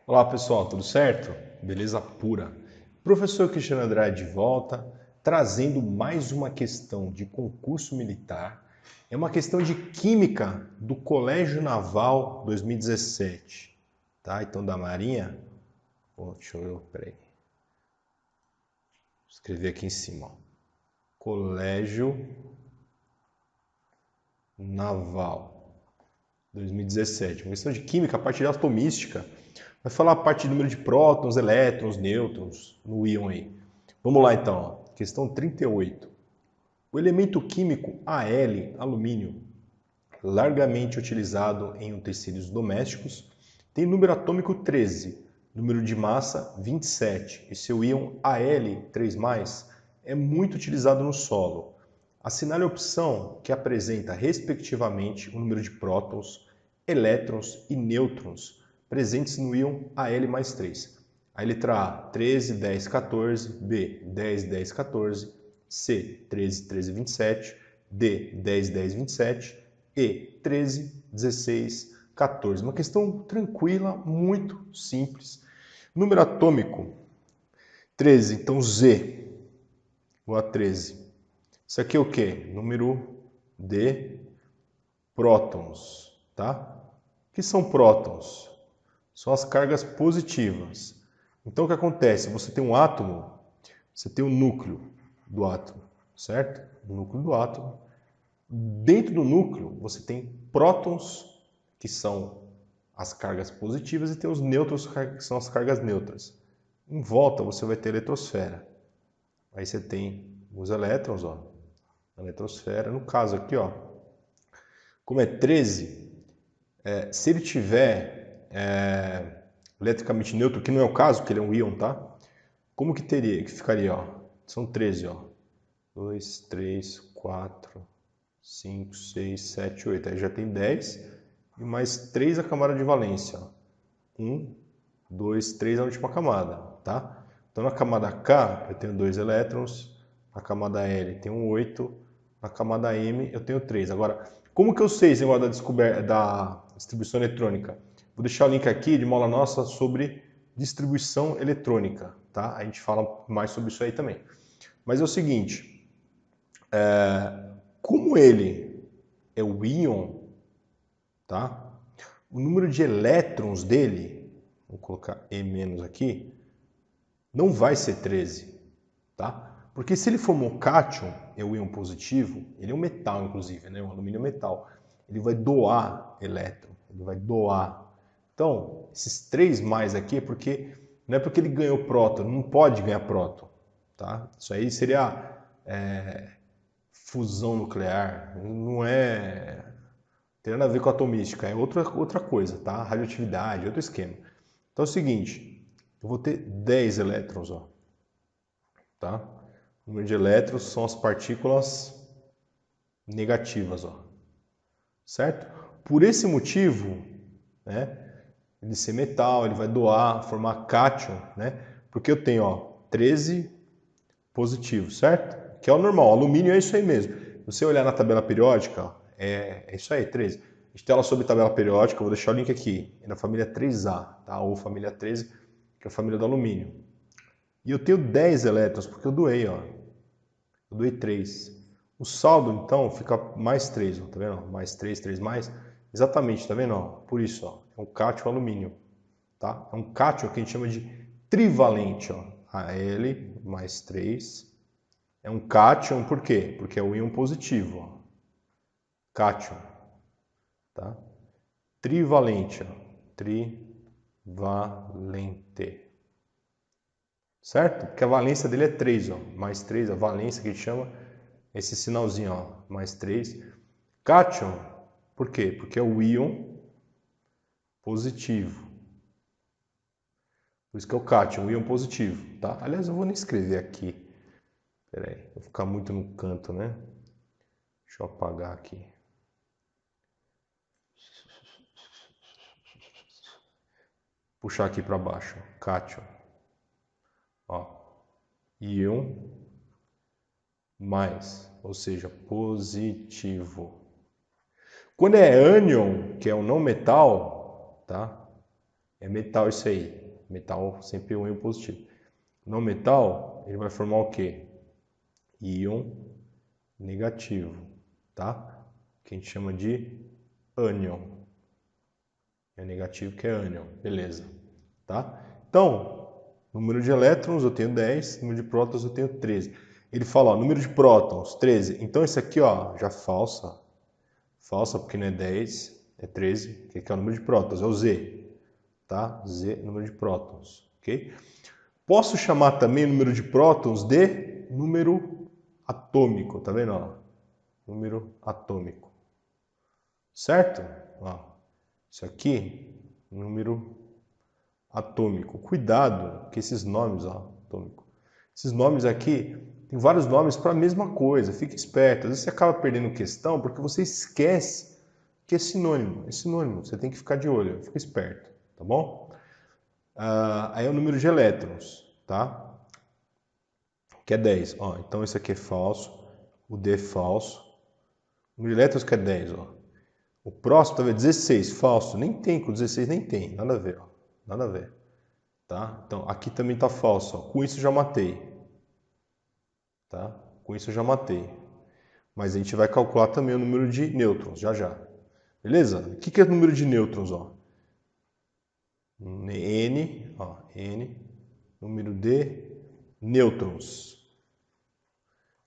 Olá pessoal, tudo certo? Beleza pura. Professor Cristiano Andrade de volta, trazendo mais uma questão de concurso militar. É uma questão de Química do Colégio Naval 2017. Tá? Então, da Marinha. Deixa eu. Peraí. Vou escrever aqui em cima. Ó. Colégio Naval 2017. Uma questão de Química, a parte de atomística. Vai falar a parte de número de prótons, elétrons, nêutrons no íon aí. Vamos lá então, questão 38. O elemento químico Al, alumínio, largamente utilizado em utensílios domésticos, tem número atômico 13, número de massa 27 e seu íon Al3+, é muito utilizado no solo. Assinale a opção que apresenta respectivamente o número de prótons, elétrons e nêutrons presentes no íon Al+3. A letra A, 13, 10, 14, B, 10, 10, 14, C, 13, 13, 27, D, 10, 10, 27, E, 13, 16, 14. Uma questão tranquila, muito simples. Número atômico, 13, então Z, igual a 13. Isso aqui é o quê? Número de prótons, tá? O que são prótons? São as cargas positivas. Então o que acontece? Você tem um átomo, você tem o núcleo do átomo, certo? O núcleo do átomo. Dentro do núcleo você tem prótons, que são as cargas positivas, e tem os nêutrons, que são as cargas neutras. Em volta você vai ter a eletrosfera. Aí você tem os elétrons, ó, a eletrosfera. No caso aqui, ó, como é 13, se ele tiver eletricamente neutro, que não é o caso, porque ele é um íon, tá? Como que teria, que ficaria, ó? São 13, ó. 2, 3, 4, 5, 6, 7, 8. Aí já tem 10 e mais 3 a camada de valência. 1, 2, 3 a última camada, tá? Então na camada K eu tenho 2 elétrons, na camada L tenho 8, na camada M eu tenho 3. Agora, como que eu sei esse negócio da distribuição eletrônica? Vou deixar o link aqui de uma aula nossa sobre distribuição eletrônica, tá? A gente fala mais sobre isso aí também. Mas é o seguinte, como ele é o íon, tá? O número de elétrons dele, vou colocar E- aqui, não vai ser 13, tá? Porque se ele for um cátion, é o íon positivo, ele é um metal, inclusive, né? O alumínio é um metal. Ele vai doar elétron, ele vai doar. Então, esses 3 mais aqui é porque não é porque ele ganhou próton, não pode ganhar próton, tá? Isso aí seria fusão nuclear, não é tem nada a ver com atomística, é outra coisa, tá? Radioatividade, outro esquema. Então é o seguinte, eu vou ter 10 elétrons, ó, tá? O número de elétrons são as partículas negativas, ó, certo? Por esse motivo, né, ele ser metal, ele vai doar, formar cátion, né? Porque eu tenho, ó, 13 positivos, certo? Que é o normal, o alumínio é isso aí mesmo. Se você olhar na tabela periódica, ó, é isso aí, 13. A gente tem ela sobre tabela periódica, eu vou deixar o link aqui, é na família 3A, tá? Ou família 13, que é a família do alumínio. E eu tenho 10 elétrons, porque eu doei, ó. Eu doei 3. O saldo, então, fica mais 3, ó, tá vendo? Mais 3, 3 mais. Exatamente, tá vendo? Ó? Por isso, ó, é um cátion alumínio, tá? É um cátion que a gente chama de trivalente, ó. Al mais 3. É um cátion, por quê? Porque é o íon positivo, ó. Cátion, tá? Trivalente, ó. Trivalente. Certo? Porque a valência dele é 3, ó. Mais 3, a valência que a gente chama, esse sinalzinho, ó. Mais 3. Cátion, por quê? Porque é o íon positivo. Por isso que é o cátion, o íon positivo, tá? Aliás, eu vou nem escrever aqui. Pera aí, vou ficar muito no canto, né? Deixa eu apagar aqui. Puxar aqui para baixo, cátion. Ó, íon mais, ou seja, positivo. Quando é ânion, que é um não metal, tá? É metal isso aí. Metal sempre um íon positivo. Não metal, ele vai formar o quê? Íon negativo, tá? Que a gente chama de ânion. É negativo que é ânion, beleza. Tá? Então, número de elétrons eu tenho 10, número de prótons eu tenho 13. Ele fala, ó, número de prótons, 13. Então, esse aqui, ó, já falsa. Falsa porque não é 10, é 13. Que é o número de prótons? É o Z. Tá? Z, número de prótons. Ok? Posso chamar também o número de prótons de número atômico. Tá vendo? Ó? Número atômico. Certo? Ó, isso aqui, número atômico. Cuidado que esses nomes, ó, atômico. Esses nomes aqui, tem vários nomes para a mesma coisa. Fique esperto. Às vezes você acaba perdendo questão porque você esquece que é sinônimo. É sinônimo. Você tem que ficar de olho. Fica esperto, tá bom? Aí é o número de elétrons, tá? Que é 10. Ó, então esse aqui é falso. O D é falso. O número de elétrons que é 10, ó. O próximo tá vendo? 16, falso. Nem tem, com 16 nem tem. Nada a ver, ó. Nada a ver. Tá? Então, aqui também está falso. Ó. Com isso eu já matei. Tá? Com isso eu já matei. Mas a gente vai calcular também o número de nêutrons, já já. Beleza? O que é o número de nêutrons? Ó? N, ó, N, número de nêutrons.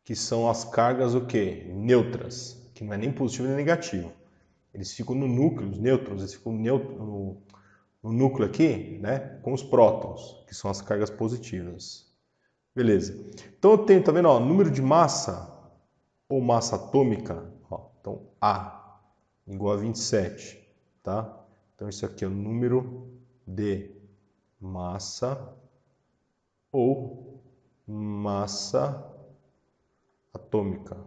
Que são as cargas o quê? Neutras. Que não é nem positivo nem negativo. Eles ficam no núcleo, os nêutrons, eles ficam no núcleo aqui, né, com os prótons, que são as cargas positivas. Beleza. Então eu tenho, tá vendo, ó, número de massa ou massa atômica, ó, então A igual a 27, tá? Então isso aqui é o número de massa ou massa atômica.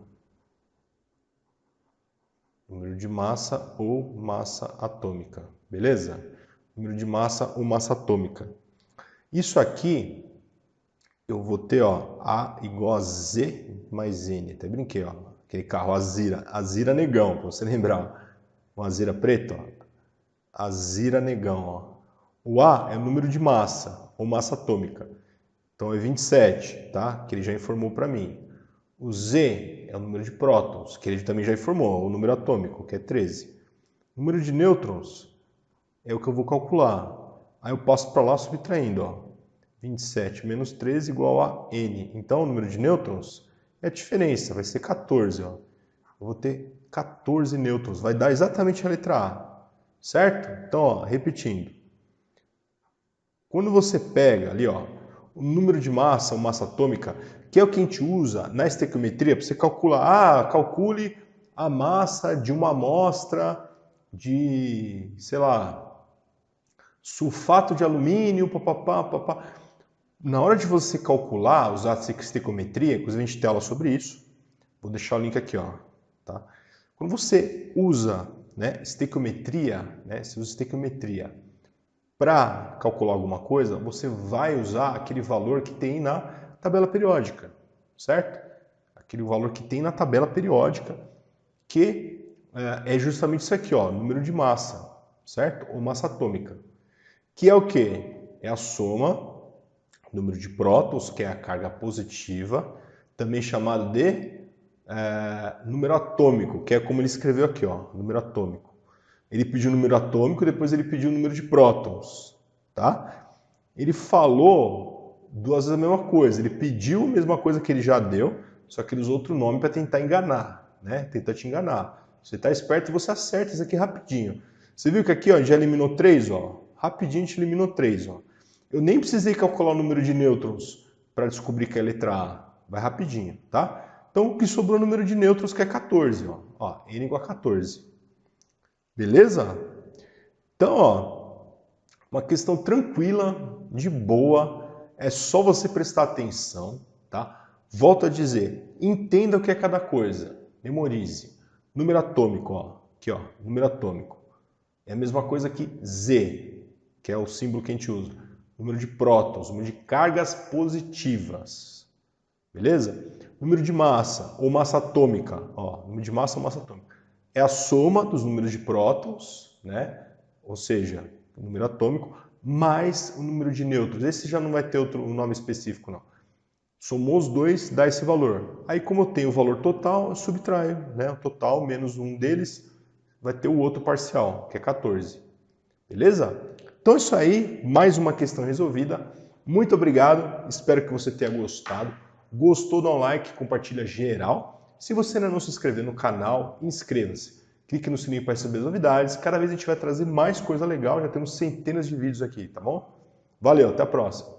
Número de massa ou massa atômica, beleza? Número de massa ou massa atômica. Isso aqui eu vou ter, ó, A igual a Z mais N. Até brinquei, ó. Aquele carro Azira Negão, pra você lembrar. Um Azira preto, ó. Azira Negão, ó. O A é o número de massa, ou massa atômica. Então é 27, tá? Que ele já informou para mim. O Z é o número de prótons, que ele também já informou, o número atômico, que é 13. O número de nêutrons é o que eu vou calcular. Aí eu passo para lá subtraindo, ó. 27 menos 13 igual a N. Então, o número de nêutrons é a diferença, vai ser 14. Ó. Eu vou ter 14 nêutrons, vai dar exatamente a letra A. Certo? Então, ó, repetindo. Quando você pega ali, ó, o número de massa ou massa atômica, que é o que a gente usa na estequiometria, para você calcular, calcule a massa de uma amostra de, sei lá, sulfato de alumínio, papapá. Na hora de você calcular, usar a estequiometria, inclusive a gente tem aula sobre isso, vou deixar o link aqui, ó, tá? Quando você usa, né, estequiometria, né, você usa estequiometria para calcular alguma coisa, você vai usar aquele valor que tem na tabela periódica, certo? Aquele valor que tem na tabela periódica, que é justamente isso aqui, ó, número de massa, certo? Ou massa atômica. Que é o quê? É a soma, número de prótons, que é a carga positiva, também chamado de número atômico, que é como ele escreveu aqui, ó, número atômico. Ele pediu o número atômico, depois ele pediu o número de prótons, tá? Ele falou duas vezes a mesma coisa, ele pediu a mesma coisa que ele já deu, só que ele usou outro nome para tentar enganar, né? Tentar te enganar. Você está esperto, você acerta isso aqui rapidinho. Você viu que aqui, ó, já eliminou 3, ó. Rapidinho a gente eliminou 3, ó. Eu nem precisei calcular o número de nêutrons para descobrir que é a letra A. Vai rapidinho, tá? Então, o que sobrou é o número de nêutrons, que é 14, ó. N igual a 14. Beleza? Então, ó, uma questão tranquila, de boa, é só você prestar atenção, tá? Volto a dizer, entenda o que é cada coisa, memorize. Número atômico, ó, aqui, ó, número atômico. É a mesma coisa que Z, que é o símbolo que a gente usa. Número de prótons, número de cargas positivas. Beleza? Número de massa ou massa atômica, ó, número de massa ou massa atômica. É a soma dos números de prótons, né? Ou seja, o número atômico, mais o número de nêutrons. Esse já não vai ter outro nome específico, não. Somou os dois, dá esse valor. Aí, como eu tenho o valor total, eu subtraio, né? O total menos um deles vai ter o outro parcial, que é 14. Beleza? Então, isso aí, mais uma questão resolvida. Muito obrigado, espero que você tenha gostado. Gostou, dá um like, compartilha geral. Se você ainda não se inscreveu no canal, inscreva-se. Clique no sininho para receber as novidades. Cada vez a gente vai trazer mais coisa legal, já temos centenas de vídeos aqui, tá bom? Valeu, até a próxima.